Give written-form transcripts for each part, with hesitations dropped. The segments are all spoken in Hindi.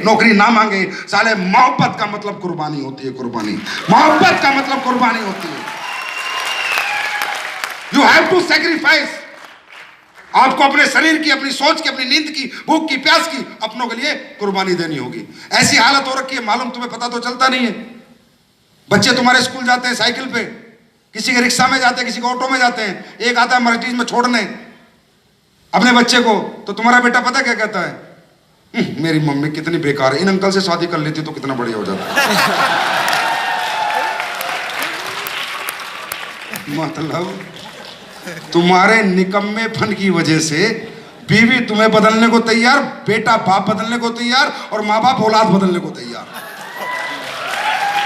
नौकरी ना मांगे, साले मोहब्बत का मतलब कुर्बानी होती है, कुर्बानी। मोहब्बत का मतलब कुर्बानी होती है। You have to sacrifice. आपको अपने शरीर की, अपनी सोच की, अपनी नींद की, भूख की, प्यास की, अपनों के लिए कुर्बानी देनी होगी। ऐसी हालत हो रखी है, मालूम तुम्हें पता तो चलता नहीं है। बच्चे तुम्हारे स्कूल जाते हैं साइकिल पे, किसी के रिक्शा में जाते हैं, किसी के ऑटो में जाते हैं, एक आता है मर्सिडीज में छोड़ने अपने बच्चे को, तो तुम्हारा बेटा पता क्या कहता है? मेरी मम्मी कितनी बेकार है, इन अंकल से शादी कर लेती तो कितना बढ़िया हो जाता। मतलब तुम्हारे निकम्मेपन की वजह से बीवी तुम्हें बदलने को तैयार, बेटा बाप बदलने को तैयार, और माँ बाप औलाद बदलने को तैयार।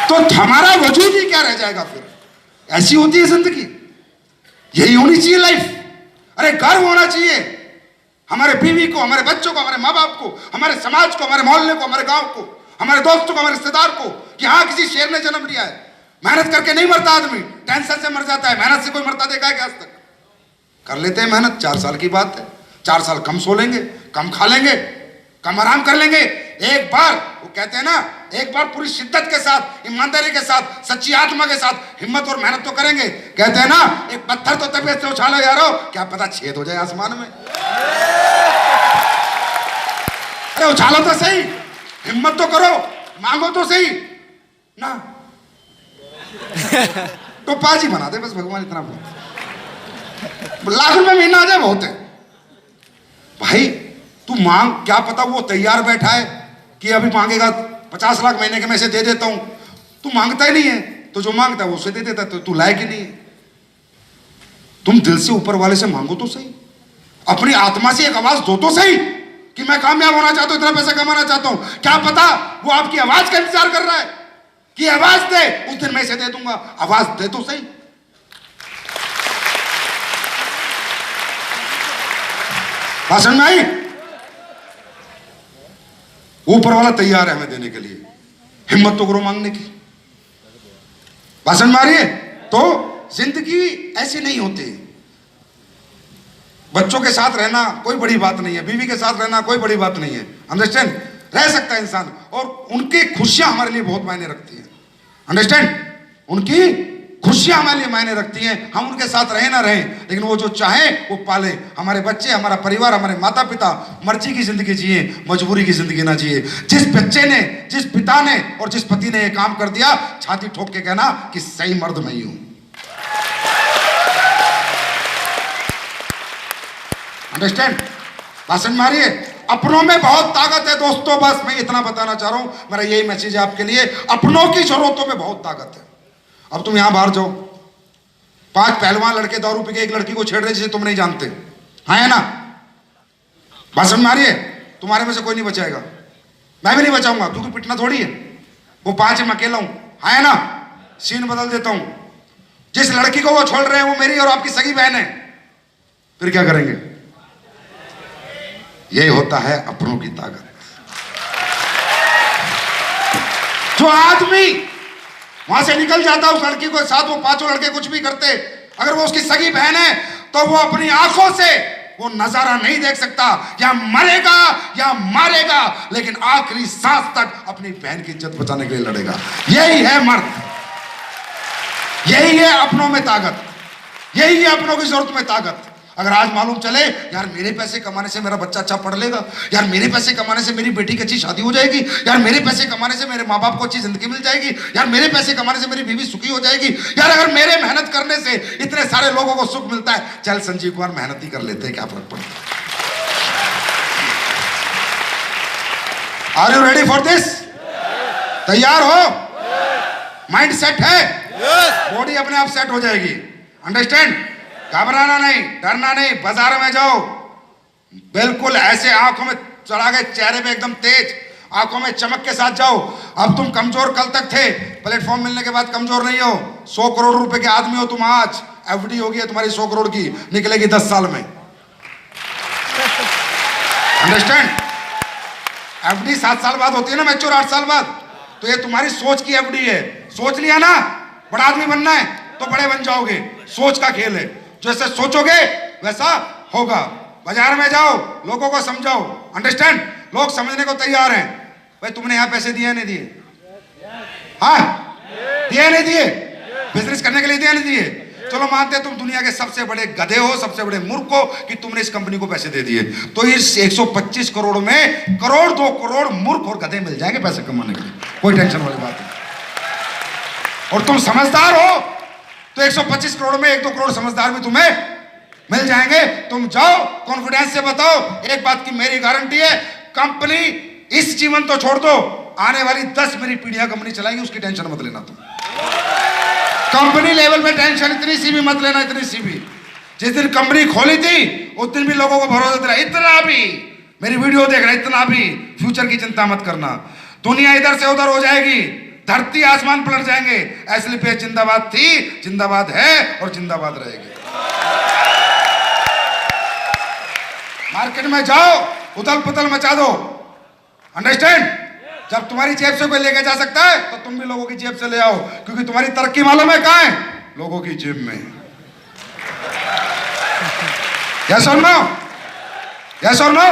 तो हमारा वजूद ही क्या रह जाएगा फिर? ऐसी होती है जिंदगी, यही होनी चाहिए लाइफ। अरे गर्व होना चाहिए हमारे बीवी को, हमारे बच्चों को, हमारे माँ बाप को, हमारे समाज को, हमारे मोहल्ले को, हमारे गांव को, हमारे दोस्तों को, हमारे रिश्तेदार को, कि हाँ किसी शेर ने जन्म लिया है। मेहनत करके नहीं मरता आदमी, टेंशन से मर जाता है। मेहनत से कोई मरता देखा है क्या आज तक? कर लेते हैं मेहनत, 4 साल की बात है। 4 साल कम सो लेंगे, कम खा लेंगे, कम आराम कर लेंगे। एक बार वो कहते हैं ना, एक बार पूरी शिद्दत के साथ, ईमानदारी के साथ, सच्ची आत्मा के साथ हिम्मत और मेहनत तो करेंगे। कहते हैं ना, एक पत्थर तो तबीयत से उछालो यारो, क्या पता छेद हो जाए आसमान में। अरे उछालो तो सही, हिम्मत तो करो, मांगो तो सही ना। तो पाजी बना दे बस, भगवान इतना बहुत। लाख रुपए महीना आ जाए बहुत है भाई। तू मांग, क्या पता वो तैयार बैठा है कि अभी मांगेगा 50 लाख महीने के, मैं इसे दे देता हूं। तू मांगता ही नहीं है, तो जो मांगता है वो उसे दे देता है। तो तू लायक ही नहीं है। तुम दिल से ऊपर वाले से मांगो तो सही, अपनी आत्मा से एक आवाज दो तो सही कि मैं कामयाब होना चाहता हूं, इतना पैसा कमाना चाहता हूं। क्या पता वो आपकी आवाज का इंतजार कर रहा है कि आवाज दे, उस दिन मैं इसे दे दूंगा। आवाज दे तो सही। भाषण में आई, ऊपर वाला तैयार है हमें देने के लिए। हिम्मत तो करो मांगने की। भाषण मारिए। तो जिंदगी ऐसी नहीं होती। बच्चों के साथ रहना कोई बड़ी बात नहीं है, बीवी के साथ रहना कोई बड़ी बात नहीं है। अंडरस्टैंड? रह सकता है इंसान, और उनकी खुशियां हमारे लिए बहुत मायने रखती हैं। अंडरस्टैंड? उनकी खुशियां हमारे लिए मायने रखती हैं। हम उनके साथ रहे ना रहें, लेकिन वो जो चाहे वो पाले। हमारे बच्चे, हमारा परिवार, हमारे माता पिता मर्जी की जिंदगी जिए, मजबूरी की जिंदगी ना जिए। जिस बच्चे ने, जिस पिता ने और जिस पति ने ये काम कर दिया, छाती ठोक के कहना कि सही मर्द मैं ही हूं। अंडरस्टैंड? भाषण मारिए। अपनों में बहुत ताकत है दोस्तों, बस मैं इतना बताना चाह रहा हूं। मेरा यही मैसेज है आपके लिए, अपनों की जरूरतों में बहुत ताकत है। अब तुम यहां बाहर जाओ, 5 पहलवान लड़के दारू पी के एक लड़की को छेड़ रहे जिसे तुम नहीं जानते, हाँ है ना? भाषण मारिए। तुम्हारे में से कोई नहीं बचाएगा, मैं भी नहीं बचाऊंगा, क्योंकि पिटना थोड़ी है। वो 5 है, मैं अकेला हूं, हाँ है ना? सीन बदल देता हूं। जिस लड़की को वो छोड़ रहे हैं वो मेरी और आपकी सगी बहन है। फिर क्या करेंगे? यही होता है अपनों की ताकत। जो आदमी वहां से निकल जाता उस लड़की के साथ, वो 5 लड़के कुछ भी करते, अगर वो उसकी सगी बहन है तो वो अपनी आंखों से वो नजारा नहीं देख सकता। या मरेगा या मारेगा, लेकिन आखिरी सांस तक अपनी बहन की इज्जत बचाने के लिए लड़ेगा। यही है मर्द, यही है अपनों में ताकत, यही है अपनों की जरूरत में ताकत। अगर आज मालूम चले यार मेरे पैसे कमाने से मेरा बच्चा अच्छा पढ़ लेगा, यार मेरे पैसे कमाने से मेरी बेटी की अच्छी शादी हो जाएगी, यार मेरे पैसे कमाने से मेरे माँ बाप को अच्छी जिंदगी मिल जाएगी, यार मेरे पैसे कमाने से मेरी बीवी सुखी हो जाएगी, यार अगर मेरे मेहनत करने से इतने सारे लोगों को सुख मिलता है, चल संजीव कुमार मेहनत ही कर लेते हैं, क्या फर्क पड़ता है। Are you ready for this? तैयार हो? माइंड सेट है? बॉडी अपने आप सेट हो जाएगी। अंडरस्टैंड? घबराना नहीं, डरना नहीं। बाजार में जाओ, बिल्कुल ऐसे आंखों में चढ़ा गए, चेहरे पे एकदम तेज, आंखों में चमक के साथ जाओ। अब तुम कमजोर कल तक थे, प्लेटफॉर्म मिलने के बाद कमजोर नहीं हो। 100 करोड़ रुपए के आदमी हो तुम आज। एफडी होगी है तुम्हारी 100 करोड़ की, निकलेगी 10 साल में। अंडरस्टैंड? एफडी 7 साल बाद होती है ना, मैच्योर 8 साल बाद। तो ये तुम्हारी सोच की एफडी है। सोच लिया ना बड़ा आदमी बनना है तो बड़े बन जाओगे। सोच का खेल है, जैसे सोचोगे वैसा होगा। बाजार में जाओ, लोगों को समझाओ। अंडरस्टैंड? लोग समझने को तैयार हैं। भाई तुमने यहाँ पैसे दिए नहीं दिए? हाँ, दिए नहीं दिए? बिजनेस करने के लिए दिए नहीं दिए? चलो मानते हैं तुम दुनिया के सबसे बड़े गधे हो, सबसे बड़े मूर्ख हो कि तुमने इस कंपनी को पैसे दे दिए, तो इस 125 करोड़ में करोड़ 2 करोड़ मूर्ख और गधे मिल जाएंगे पैसे कमाने के लिए, कोई टेंशन वाली बात नहीं। और तुम समझदार हो तो 125 करोड़ में 1-2 करोड़ समझदार भी तुम्हें मिल जाएंगे। तुम जाओ, कॉन्फिडेंस से बताओ, एक बात की मेरी गारंटी है, कंपनी इस जीवन तो छोड़ दो, आने वाली 10 मेरी पीढ़ियां कंपनी चलाएंगी, उसकी टेंशन मत लेना तुम। कंपनी लेवल में टेंशन इतनी सी भी मत लेना, इतनी सी भी। जिस दिन कंपनी खोली थी उस दिन भी लोगों को भरोसा दिला, इतना भी मेरी वीडियो देख रहा, इतना भी फ्यूचर की चिंता मत करना, दुनिया इधर से उधर हो जाएगी, धरती आसमान पलट जाएंगे, एसएलपीएस जिंदाबाद थी, जिंदाबाद है और जिंदाबाद रहेगी। मार्केट में जाओ, उथल पुथल मचा दो, अंडरस्टैंड? जब तुम्हारी जेब से कोई लेके जा सकता है तो तुम भी लोगों की जेब से ले आओ, क्योंकि तुम्हारी तरक्की मालूम है कहां है? लोगों की जेब में। यस और नो? यस और नो?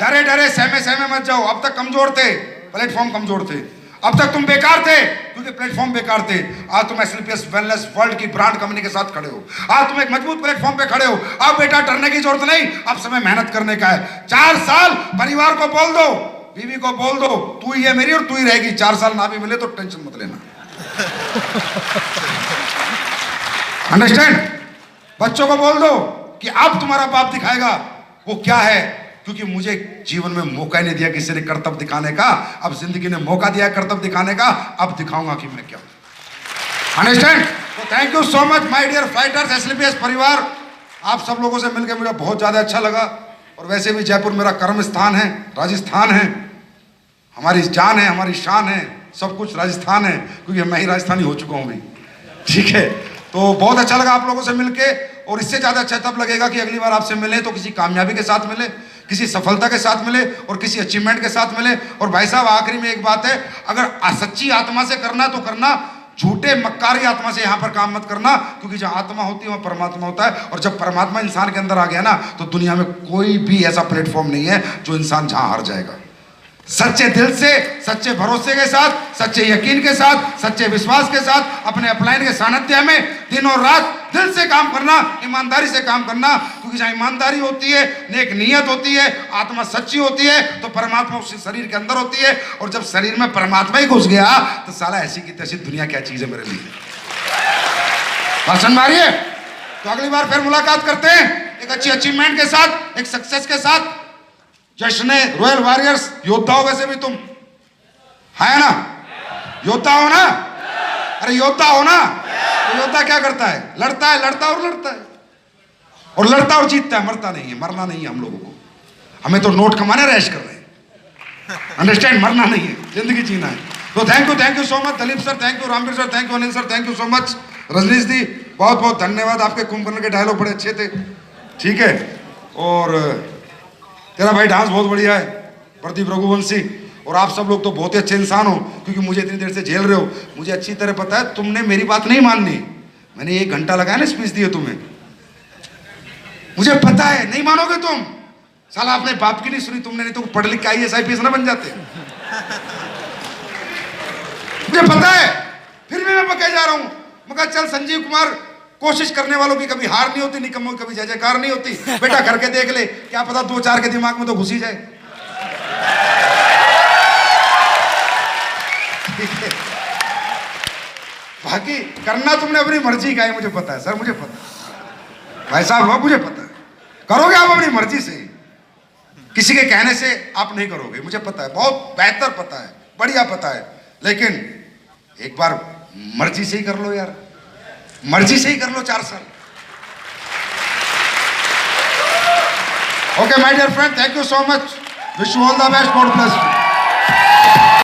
डरे डरे सहमे सहमे मत जाओ। अब तक कमजोर थे, प्लेटफॉर्म कमजोर थे, अब तक तुम बेकार थे क्योंकि प्लेटफॉर्म बेकार थे। आज तुम एसएलपीएस वेलनेस वर्ल्ड की ब्रांड कंपनी के साथ खड़े हो, आज तुम एक मजबूत प्लेटफॉर्म पे खड़े हो। अब बेटा डरने की जरूरत नहीं, अब समय मेहनत करने का है। 4 साल परिवार को बोल दो, बीवी को बोल दो, तू ही है मेरी और तू ही रहेगी। 4 साल ना भी मिले तो टेंशन मत लेना, अंडरस्टैंड? बच्चों को बोल दो कि अब तुम्हारा बाप दिखाएगा वो क्या है, क्योंकि मुझे जीवन में मौका नहीं दिया किसी ने कर्तव्य दिखाने का, अब जिंदगी ने मौका दिया कर्तव्य दिखाने का, अब दिखाऊंगा कि मैं क्या हूं। अंडरस्टैंड? तो thank you so much my dear fighters, SLPS परिवार, आप सब लोगों से मिलकर मुझे बहुत ज्यादा अच्छा लगा। और वैसे भी जयपुर मेरा कर्म स्थान है, राजस्थान है, हमारी जान है, हमारी शान है, सब कुछ राजस्थान है, क्योंकि मैं ही राजस्थानी हो चुका हूं भी, ठीक है? तो बहुत अच्छा लगा आप लोगों से मिलके, और इससे ज्यादा अच्छा तब लगेगा कि अगली बार आपसे मिले तो किसी कामयाबी के साथ मिले, किसी सफलता के साथ मिले और किसी अचीवमेंट के साथ मिले। और भाई साहब आखिरी में एक बात है, अगर सच्ची आत्मा से करना तो करना, झूठे मक्कारी आत्मा से यहां पर काम मत करना, क्योंकि जहां आत्मा होती है वहां परमात्मा होता है, और जब परमात्मा इंसान के अंदर आ गया ना तो दुनिया में कोई भी ऐसा प्लेटफॉर्म नहीं है जो इंसान जहां हार जाएगा। सच्चे दिल से, सच्चे भरोसे के साथ, सच्चे यकीन के साथ, सच्चे विश्वास के साथ, अपने अपलाइन के सानिध्य में दिन और रात दिल से काम करना, ईमानदारी से काम करना, क्योंकि जहां ईमानदारी होती है, नेक नियत होती है, आत्मा सच्ची होती है, तो परमात्मा उस शरीर के अंदर होती है। और जब शरीर में परमात्मा ही घुस गया तो साला ऐसी की तैसी दुनिया क्या चीज है मेरे लिए। भाषण मारिए, तो अगली बार फिर मुलाकात करते हैं एक अच्छी अचीवमेंट के साथ, एक सक्सेस के साथ। जश्न रॉयल वॉरियर्स, योद्धा हो वैसे भी तुम, है ना? योद्धा हो ना? अरे योद्धा हो ना? तो योद्धा क्या करता है? लड़ता है, लड़ता और लड़ता है, और लड़ता और जीतता है, मरता नहीं है। मरना नहीं है हम लोगों को, हमें तो नोट कमाने रैश कर रहे हैं, अंडरस्टैंड? मरना नहीं है, जिंदगी जीना है। तो thank you so much Dalip sir, thank you Ramvir sir, thank you Anil sir, thank you so much Rajnish दी, बहुत बहुत धन्यवाद। आपके कुंभकर्ण के डायलॉग बड़े अच्छे थे, ठीक है? और तेरा भाई डांस बहुत बढ़िया है, प्रदीप रघुवंशी। और आप सब लोग तो बहुत ही अच्छे इंसान हो, क्योंकि मुझे इतनी देर से झेल रहे हो। मुझे अच्छी तरह पता है तुमने मेरी बात नहीं माननी, मैंने 1 घंटा लगाया ना स्पीच दिए तुम्हें, मुझे पता है नहीं मानोगे तुम। साला अपने बाप की नहीं सुनी तुमने, नहीं तो पढ़ लिख के IAS IPS ना बन जाते, मुझे पता है। फिर भी मैं पके जा रहा हूं, मगर चल संजीव कुमार, कोशिश करने वालों की कभी हार नहीं होती, निकम्मों की कभी जय जयकार नहीं होती। बेटा करके देख ले, क्या पता 2-4 के दिमाग में तो घुस ही जाए, ठीक है? बाकी करना तुमने अपनी मर्जी का है, मुझे पता है सर, मुझे पता है भाई साहब, मुझे पता है। करोगे आप अपनी मर्जी से, किसी के कहने से आप नहीं करोगे, मुझे पता है, बहुत बेहतर पता है, बढ़िया पता है। लेकिन एक बार मर्जी से ही कर लो यार, मर्जी से ही कर लो 4 साल। Okay my dear friend, thank you so much, wish you all the best, God bless you.